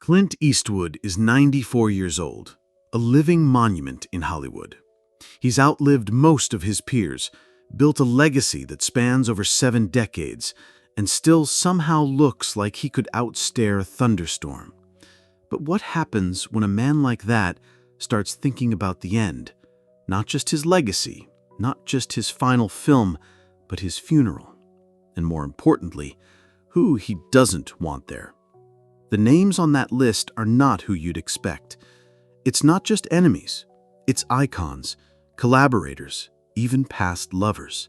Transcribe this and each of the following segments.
Clint Eastwood is 94 years old, a living monument in Hollywood. He's outlived most of his peers, built a legacy that spans over 7 decades, and still somehow looks like he could outstare thunderstorm. But what happens when a man like that starts thinking about the end? Not just his legacy, not just his final film, but his funeral. And more importantly, who he doesn't want there. The names on that list are not who you'd expect. It's not just enemies, it's icons, collaborators, even past lovers.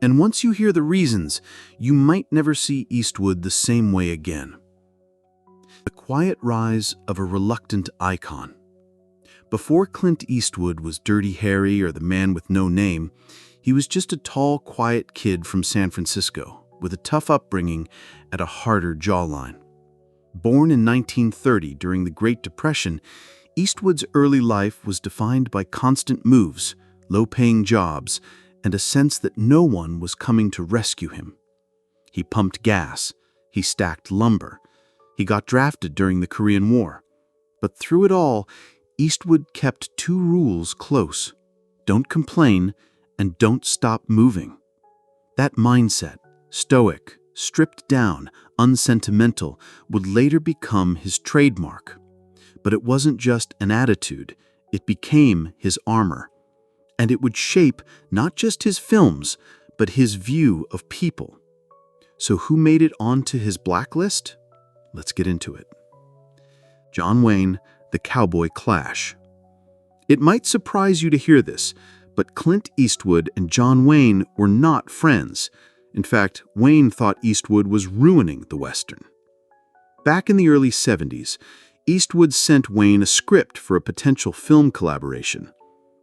And once you hear the reasons, you might never see Eastwood the same way again. The quiet rise of a reluctant icon. Before Clint Eastwood was Dirty Harry or the man with no name, he was just a tall, quiet kid from San Francisco with a tough upbringing and a harder jawline. Born in 1930 during the Great Depression, Eastwood's early life was defined by constant moves, low-paying jobs, and a sense that no one was coming to rescue him. He pumped gas, he stacked lumber, he got drafted during the Korean War. But through it all, Eastwood kept 2 rules close: don't complain and don't stop moving. That mindset, stoic, stripped down, unsentimental, would later become his trademark. But it wasn't just an attitude, it became his armor. And it would shape not just his films, but his view of people. So who made it onto his blacklist? Let's get into it. John Wayne, The Cowboy Clash. It might surprise you to hear this, but Clint Eastwood and John Wayne were not friends. In fact, Wayne thought Eastwood was ruining the Western. Back in the early 70s, Eastwood sent Wayne a script for a potential film collaboration.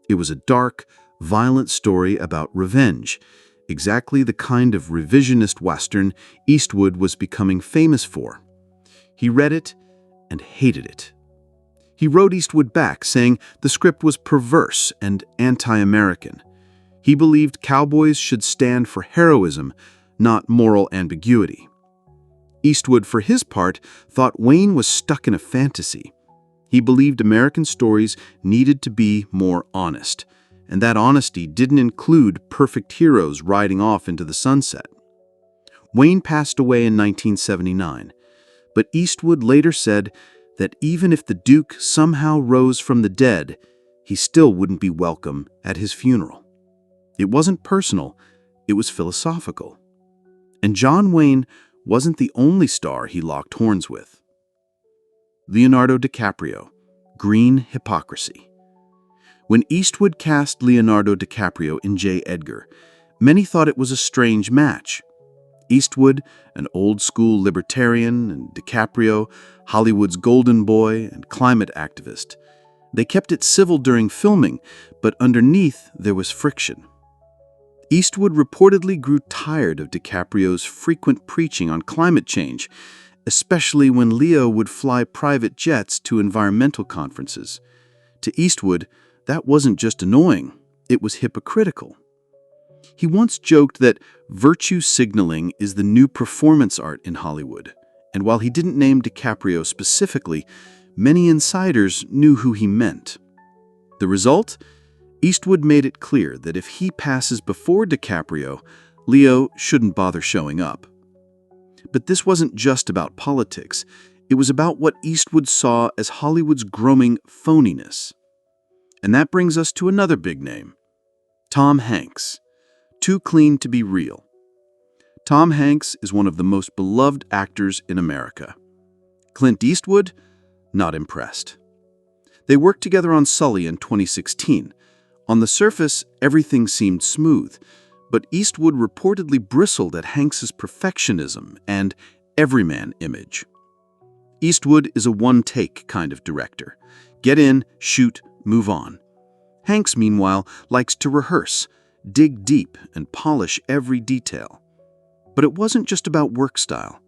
It was a dark, violent story about revenge, exactly the kind of revisionist Western Eastwood was becoming famous for. He read it and hated it. He wrote Eastwood back, saying the script was perverse and anti-American. He believed cowboys should stand for heroism, not moral ambiguity. Eastwood, for his part, thought Wayne was stuck in a fantasy. He believed American stories needed to be more honest, and that honesty didn't include perfect heroes riding off into the sunset. Wayne passed away in 1979, but Eastwood later said that even if the Duke somehow rose from the dead, he still wouldn't be welcome at his funeral. It wasn't personal, it was philosophical. And John Wayne wasn't the only star he locked horns with. Leonardo DiCaprio, Green Hypocrisy. When Eastwood cast Leonardo DiCaprio in J. Edgar, many thought it was a strange match. Eastwood, an old-school libertarian, and DiCaprio, Hollywood's golden boy and climate activist. They kept it civil during filming, but underneath there was friction. Eastwood reportedly grew tired of DiCaprio's frequent preaching on climate change, especially when Leo would fly private jets to environmental conferences. To Eastwood, that wasn't just annoying, it was hypocritical. He once joked that virtue signaling is the new performance art in Hollywood, and while he didn't name DiCaprio specifically, many insiders knew who he meant. The result? Eastwood made it clear that if he passes before DiCaprio, Leo shouldn't bother showing up. But this wasn't just about politics. It was about what Eastwood saw as Hollywood's growing phoniness. And that brings us to another big name, Tom Hanks. Too clean to be real. Tom Hanks is one of the most beloved actors in America. Clint Eastwood? Not impressed. They worked together on Sully in 2016. On the surface, everything seemed smooth, but Eastwood reportedly bristled at Hanks's perfectionism and everyman image. Eastwood is a one-take kind of director. Get in, shoot, move on. Hanks, meanwhile, likes to rehearse, dig deep, and polish every detail. But it wasn't just about work style.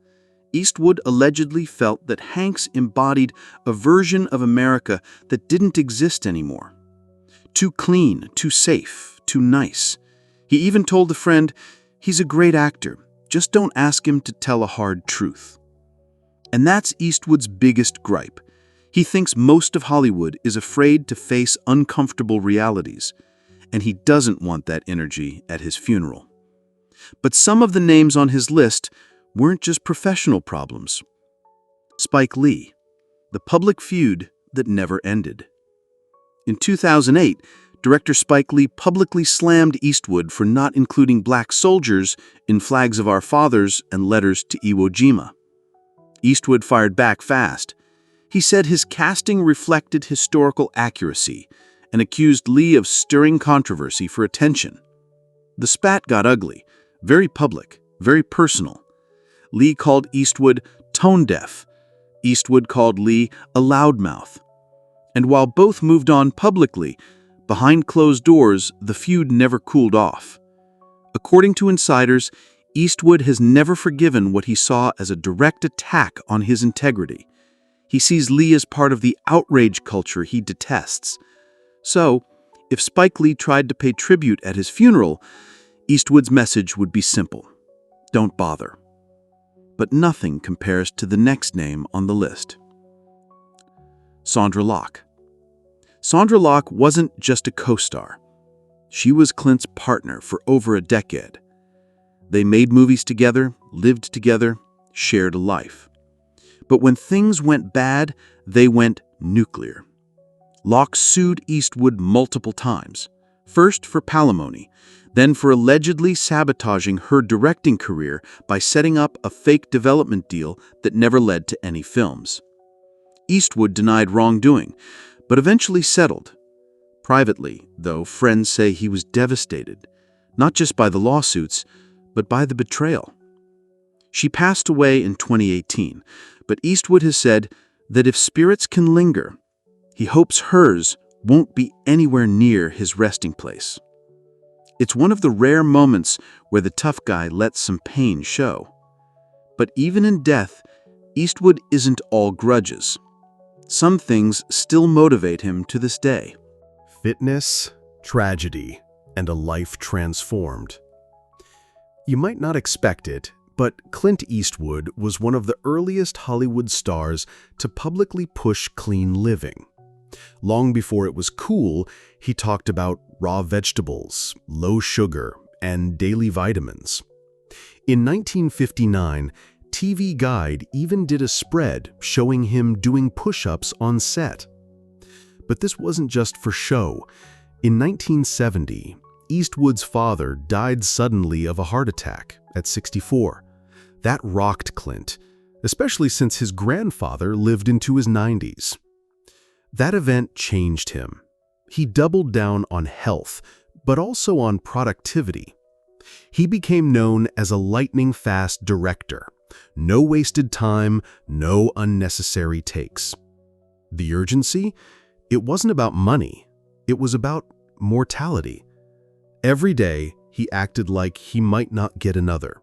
Eastwood allegedly felt that Hanks embodied a version of America that didn't exist anymore. Too clean, too safe, too nice. He even told a friend, "He's a great actor, just don't ask him to tell a hard truth." And that's Eastwood's biggest gripe. He thinks most of Hollywood is afraid to face uncomfortable realities, and he doesn't want that energy at his funeral. But some of the names on his list weren't just professional problems. Spike Lee, the public feud that never ended. In 2008, director Spike Lee publicly slammed Eastwood for not including black soldiers in Flags of Our Fathers and Letters to Iwo Jima. Eastwood fired back fast. He said his casting reflected historical accuracy and accused Lee of stirring controversy for attention. The spat got ugly, very public, very personal. Lee called Eastwood tone-deaf. Eastwood called Lee a loudmouth. And while both moved on publicly, behind closed doors, the feud never cooled off. According to insiders, Eastwood has never forgiven what he saw as a direct attack on his integrity. He sees Lee as part of the outrage culture he detests. So, if Spike Lee tried to pay tribute at his funeral, Eastwood's message would be simple: don't bother. But nothing compares to the next name on the list. Sondra Locke. Sondra Locke wasn't just a co-star. She was Clint's partner for over a decade. They made movies together, lived together, shared a life. But when things went bad, they went nuclear. Locke sued Eastwood multiple times, first for palimony, then for allegedly sabotaging her directing career by setting up a fake development deal that never led to any films. Eastwood denied wrongdoing, but eventually settled. Privately, though, friends say he was devastated, not just by the lawsuits, but by the betrayal. She passed away in 2018, but Eastwood has said that if spirits can linger, he hopes hers won't be anywhere near his resting place. It's one of the rare moments where the tough guy lets some pain show. But even in death, Eastwood isn't all grudges. Some things still motivate him to this day. Fitness, tragedy, and a life transformed. You might not expect it, but Clint Eastwood was one of the earliest Hollywood stars to publicly push clean living. Long before it was cool, he talked about raw vegetables, low sugar, and daily vitamins. In 1959, TV Guide even did a spread showing him doing push-ups on set. But this wasn't just for show. In 1970, Eastwood's father died suddenly of a heart attack at 64. That rocked Clint, especially since his grandfather lived into his 90s. That event changed him. He doubled down on health, but also on productivity. He became known as a lightning-fast director. No wasted time, no unnecessary takes. The urgency? It wasn't about money. It was about mortality. Every day, he acted like he might not get another.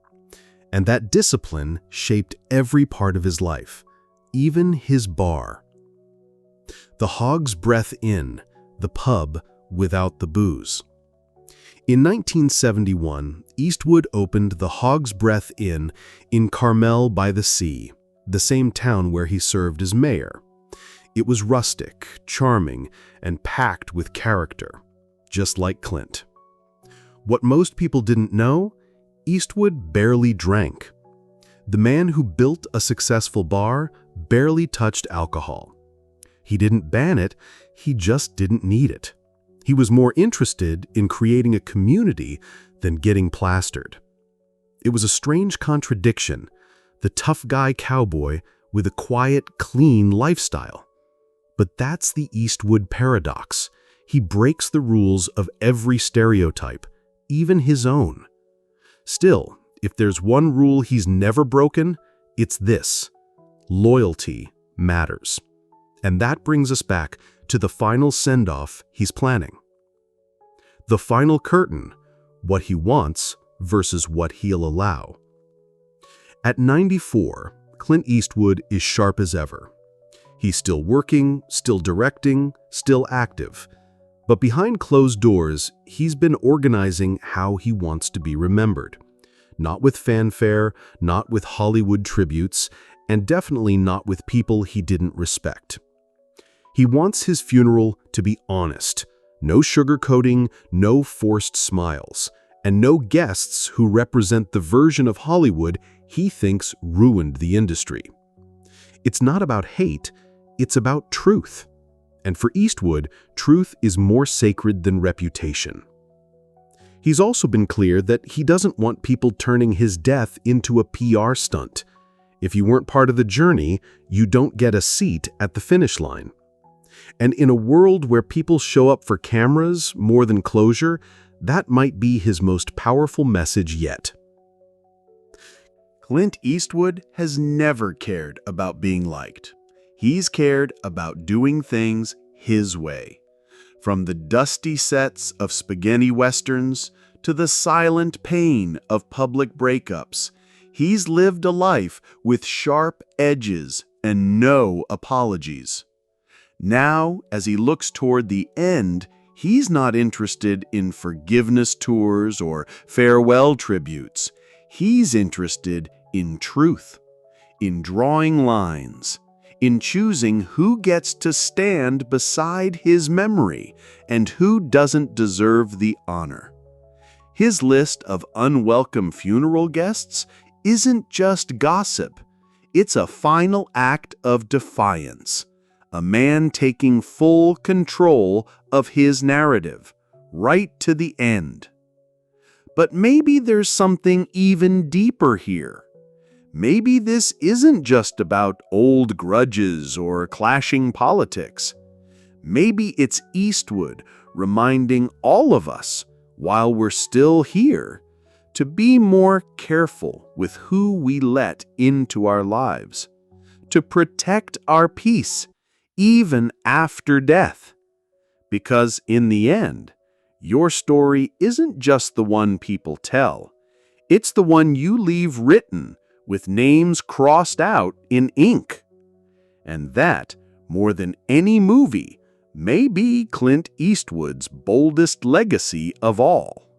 And that discipline shaped every part of his life, even his bar. The Hog's Breath Inn, the pub without the booze. In 1971, Eastwood opened the Hog's Breath Inn in Carmel by the Sea, the same town where he served as mayor. It was rustic, charming, and packed with character, just like Clint. What most people didn't know, Eastwood barely drank. The man who built a successful bar barely touched alcohol. He didn't ban it, he just didn't need it. He was more interested in creating a community than getting plastered. It was a strange contradiction, the tough guy cowboy with a quiet, clean lifestyle. But that's the Eastwood paradox. He breaks the rules of every stereotype, even his own. Still, if there's one rule he's never broken, it's this: loyalty matters. And that brings us back to the final send-off he's planning. The final curtain, what he wants versus what he'll allow. At 94, Clint Eastwood is sharp as ever. He's still working, still directing, still active. But behind closed doors, he's been organizing how he wants to be remembered. Not with fanfare, not with Hollywood tributes, and definitely not with people he didn't respect. He wants his funeral to be honest, no sugarcoating, no forced smiles, and no guests who represent the version of Hollywood he thinks ruined the industry. It's not about hate, it's about truth. And for Eastwood, truth is more sacred than reputation. He's also been clear that he doesn't want people turning his death into a PR stunt. If you weren't part of the journey, you don't get a seat at the finish line. And in a world where people show up for cameras more than closure, that might be his most powerful message yet. Clint Eastwood has never cared about being liked. He's cared about doing things his way. From the dusty sets of spaghetti westerns to the silent pain of public breakups, he's lived a life with sharp edges and no apologies. Now, as he looks toward the end, he's not interested in forgiveness tours or farewell tributes. He's interested in truth, in drawing lines, in choosing who gets to stand beside his memory and who doesn't deserve the honor. His list of unwelcome funeral guests isn't just gossip. It's a final act of defiance, a man taking full control of his narrative, right to the end. But maybe there's something even deeper here. Maybe this isn't just about old grudges or clashing politics. Maybe it's Eastwood reminding all of us, while we're still here, to be more careful with who we let into our lives, to protect our peace, even after death. Because in the end, your story isn't just the one people tell. It's the one you leave written with names crossed out in ink. And that, more than any movie, may be Clint Eastwood's boldest legacy of all.